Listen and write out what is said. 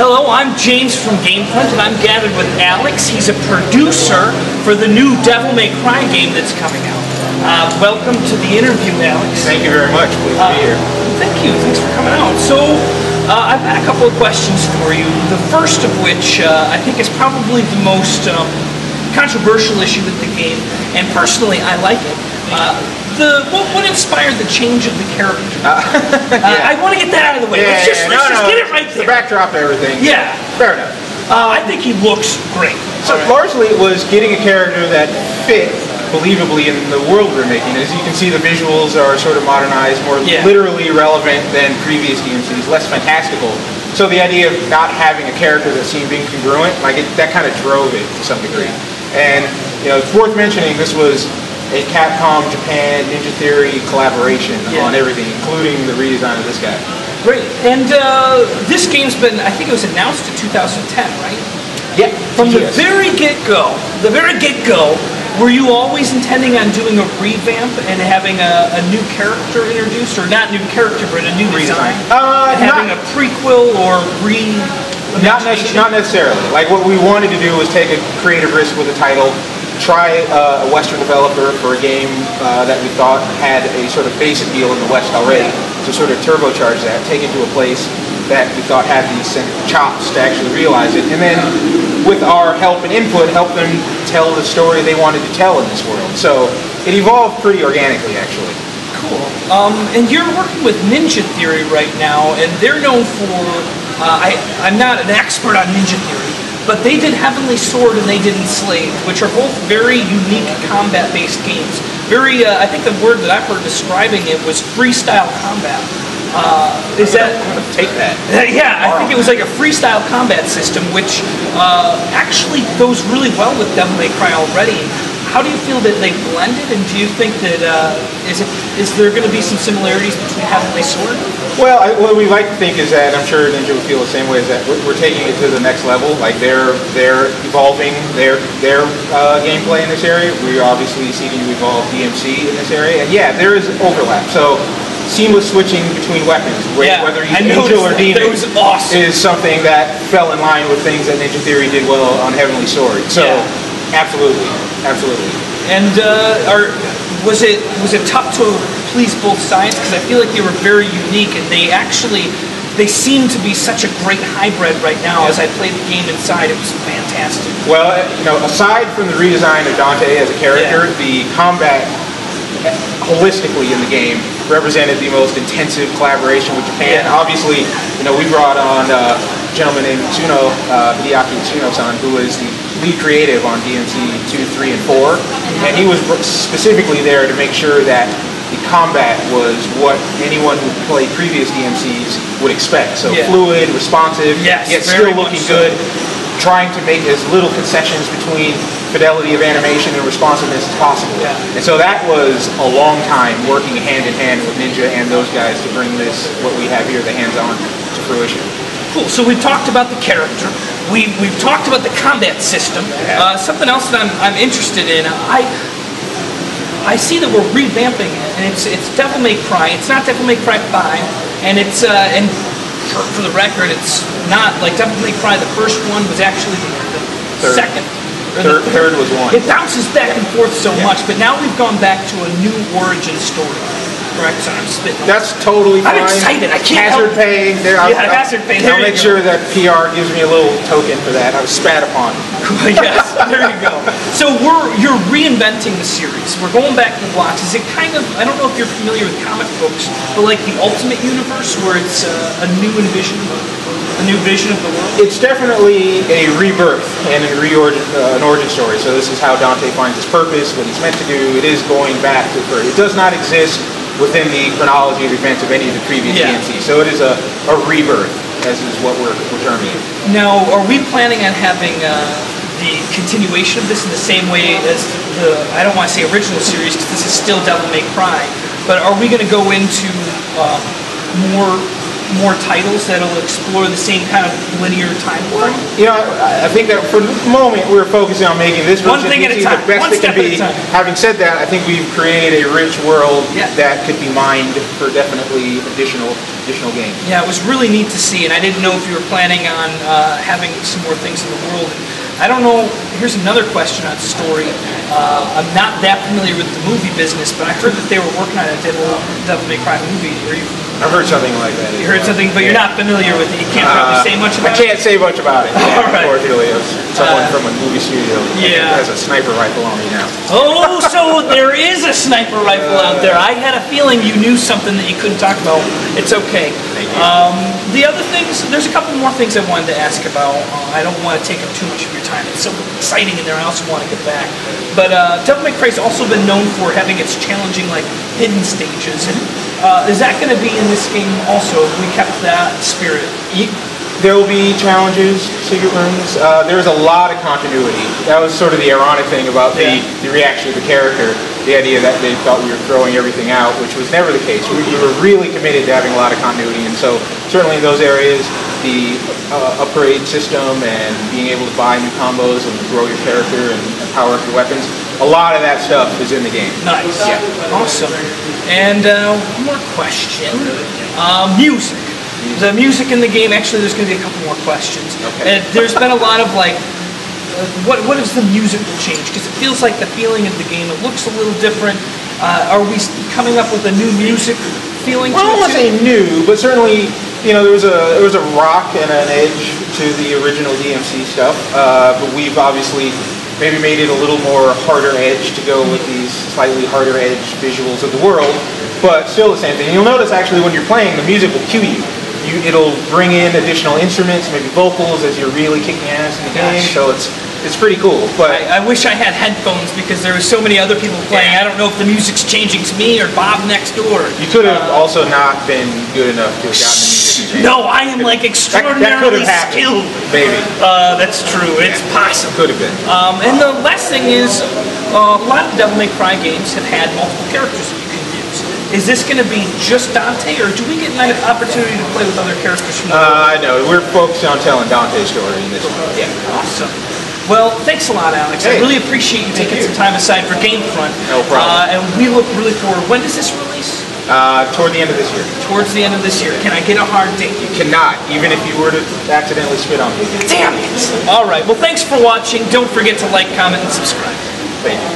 Hello, I'm James from GameFront, and I'm gathered with Alex. He's a producer for the new Devil May Cry game that's coming out. Welcome to the interview, Alex. Thank you very much. Pleased to be here. Thank you. Thanks for coming out. So, I've got a couple of questions for you. The first of which I think is probably the most controversial issue with the game, and personally, I like it. What inspired the change of the character? I want to get that out of the way. Let's just get it right there. The backdrop and everything. Yeah. Fair enough. I think he looks great. So largely it was getting a character that fit believably in the world we're making. As you can see, the visuals are sort of modernized, more literally relevant than previous DMCs, less fantastical. So the idea of not having a character that seemed incongruent, that kind of drove it to some degree. And it's worth mentioning this was a Capcom Japan Ninja Theory collaboration on everything, including the redesign of this guy. Great. And this game's been, I think it was announced in 2010, right? Yeah. From the very get-go, were you always intending on doing a revamp and having a new character introduced, or not new character, but a new design? Having a prequel or Not necessarily. Like, what we wanted to do was take a creative risk with a title, try a Western developer for a game that we thought had a sort of base appeal in the West already, to sort of turbocharge that, take it to a place that we thought had these chops to actually realize it, and then with our help and input, help them tell the story they wanted to tell in this world. So it evolved pretty organically, actually. Cool. And you're working with Ninja Theory right now, and they're known for, I'm not an expert on Ninja Theory, but they did Heavenly Sword and they did Enslaved, which are both very unique combat-based games. Very, I think the word that I've heard describing it was freestyle combat. I'm gonna take that. Yeah, I think it was like a freestyle combat system, which actually goes really well with Devil May Cry already. How do you feel that they blended, and do you think that is there going to be some similarities between Heavenly Sword? Well, what we like to think is that, I'm sure Ninja would feel the same way, is that we're taking it to the next level. Like they're evolving their gameplay in this area. We're obviously seeking to evolve DMC in this area, and yeah, there is overlap. So seamless switching between weapons, whether you angel or demon, is something that fell in line with things that Ninja Theory did well on Heavenly Sword. So absolutely. And was it tough to please both sides? Because I feel like they were very unique, and they seem to be such a great hybrid right now. As I played the game inside, it was fantastic. Well, aside from the redesign of Dante as a character, the combat holistically in the game represented the most intensive collaboration with Japan. Obviously, we brought on a gentleman named Hideaki Tsuno-san, who was the lead creative on DMC 2, 3, and 4, and he was specifically there to make sure that the combat was what anyone who played previous DMCs would expect. So fluid, responsive, yet still looking good, trying to make as little concessions between fidelity of animation and responsiveness as possible. And so that was a long time working hand in hand with Ninja and those guys to bring this, what we have here, the hands-on, to fruition. Cool. So we've talked about the character. We've talked about the combat system. Something else that I'm interested in. I see that we're revamping it, and it's Devil May Cry. It's not Devil May Cry 5, and it's and for the record, it's not like Devil May Cry. The first one was actually the second. Third was one. It bounces back and forth so much, but now we've gone back to a new origin story. Correct, so I'm spitting. That's totally fine. I'm excited. I can't hazard pay. Hazard pay. I'll make sure that PR gives me a little token for that. I was spat upon. Yes, there you go. So you're reinventing the series. We're going back to the blocks. Is it kind of, I don't know if you're familiar with comic books, but like the Ultimate Universe, where it's a new vision of the world? It's definitely a rebirth and an origin story. So this is how Dante finds his purpose, what he's meant to do. It is going back to first. It does not exist within the chronology of events of any of the previous DMCs. So it is a rebirth, as is what we're terming it. Now, are we planning on having the continuation of this in the same way as I don't want to say original series, because this is still Devil May Cry, but are we going to go into more more titles that'll explore the same kind of linear timeline? You know, I think that for the moment we're focusing on making this one thing at a time, the best one it can step be. at a time. Having said that, I think we've created a rich world Yeah. that could be mined for definitely additional games. Yeah, it was really neat to see, and I didn't know if you were planning on having some more things in the world. I don't know, here's another question on story. I'm not that familiar with the movie business, but I heard that they were working on a Devil May Cry movie. I've heard something like that. You heard something, but you're not familiar with it. You can't probably say much about it? I can't say much about it. All right. Unfortunately, someone from a movie studio has a sniper rifle on me now. Oh, so there is a sniper rifle out there. I had a feeling you knew something that you couldn't talk about. It's okay. Thank you. The other things, there's a couple more things I wanted to ask about. I don't want to take up too much of your time. It's so exciting in there. I also want to get back. But Devil May Cry's also been known for having its challenging, like, hidden stages. And is that going to be in this game also? Have we kept that spirit? There will be challenges, secret rooms. There's a lot of continuity. That was sort of the ironic thing about the reaction of the character. The idea that they thought we were throwing everything out, which was never the case. We were really committed to having a lot of continuity, and so certainly in those areas, the upgrade system and being able to buy new combos and grow your character and power up your weapons, a lot of that stuff is in the game. Nice. Yeah. Awesome. And one more question. Music. The music in the game, actually there's going to be a couple more questions. Okay. There's been a lot of like, what is the musical change? Because it feels like the feeling of the game, it looks a little different. Are we coming up with a new music feeling to it? I don't want to say new, but certainly, you know, there was a rock and an edge to the original DMC stuff. But we've obviously maybe made it a little more harder edge to go with these slightly harder edge visuals of the world, but still the same thing. And you'll notice actually when you're playing, the music will cue you. It'll bring in additional instruments, maybe vocals, as you're really kicking ass in the game. So it's pretty cool. But I wish I had headphones because there were so many other people playing. I don't know if the music's changing to me or Bob next door. You could have also not been good enough to have gotten the music. No, I am like extraordinarily skilled. Maybe. That's true. It's possible. Could have been. And the last thing is, a lot of Devil May Cry games have had multiple characters that you can use. Is this going to be just Dante, or do we get an opportunity to play with other characters from the I know. We're focused on telling Dante's story in this one. Yeah. Awesome. Well, thanks a lot, Alex. Hey, I really appreciate you taking some time aside for Gamefront. No problem. And we look really forward. When does this release? Toward the end of this year. Towards the end of this year. Can I get a hard date? You cannot, even if you were to accidentally spit on me. Damn it! All right. Well, thanks for watching. Don't forget to like, comment, and subscribe. Thank you.